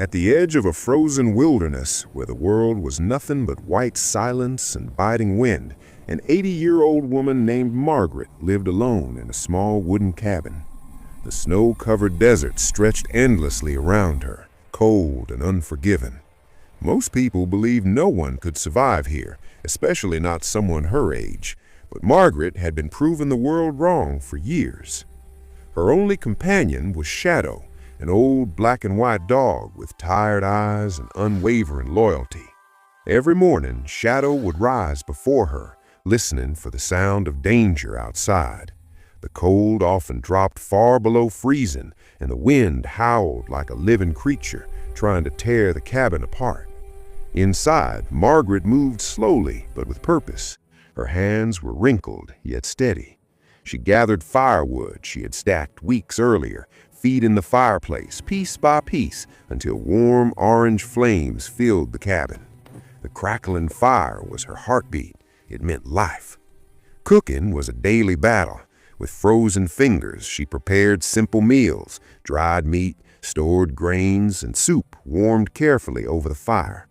At the edge of a frozen wilderness where the world was nothing but white silence and biting wind, an 80-year-old woman named Margaret lived alone in a small wooden cabin. The snow-covered desert stretched endlessly around her, cold and unforgiving. Most people believed no one could survive here, especially not someone her age, but Margaret had been proving the world wrong for years. Her only companion was Shadow, an old black-and-white dog with tired eyes and unwavering loyalty. Every morning, Shadow would rise before her, listening for the sound of danger outside. The cold often dropped far below freezing, and the wind howled like a living creature, trying to tear the cabin apart. Inside, Margaret moved slowly but with purpose. Her hands were wrinkled yet steady. She gathered firewood she had stacked weeks earlier, feeding the fireplace piece by piece until warm orange flames filled the cabin. The crackling fire was her heartbeat. It meant life. Cooking was a daily battle. With frozen fingers, she prepared simple meals, dried meat, stored grains, and soup warmed carefully over the fire.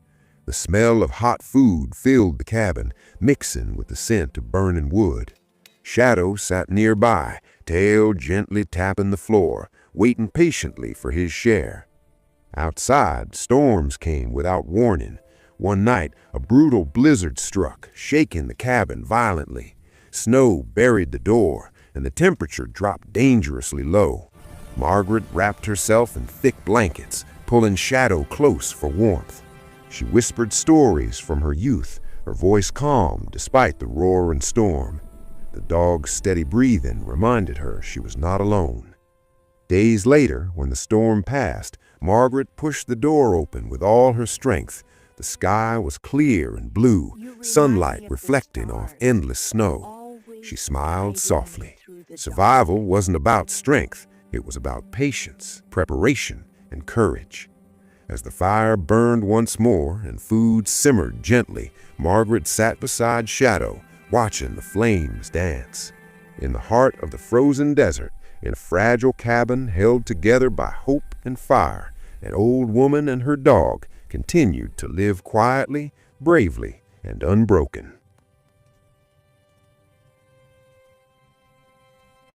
The smell of hot food filled the cabin, mixing with the scent of burning wood. Shadow sat nearby, tail gently tapping the floor, waiting patiently for his share. Outside, storms came without warning. One night, a brutal blizzard struck, shaking the cabin violently. Snow buried the door, and the temperature dropped dangerously low. Margaret wrapped herself in thick blankets, pulling Shadow close for warmth. She whispered stories from her youth, her voice calm despite the roar and storm. The dog's steady breathing reminded her she was not alone. Days later, when the storm passed, Margaret pushed the door open with all her strength. The sky was clear and blue, sunlight reflecting off endless snow. She smiled softly. Survival wasn't about strength. It was about patience, preparation, and courage. As the fire burned once more and food simmered gently, Margaret sat beside Shadow, watching the flames dance. In the heart of the frozen desert, in a fragile cabin held together by hope and fire, an old woman and her dog continued to live quietly, bravely, and unbroken.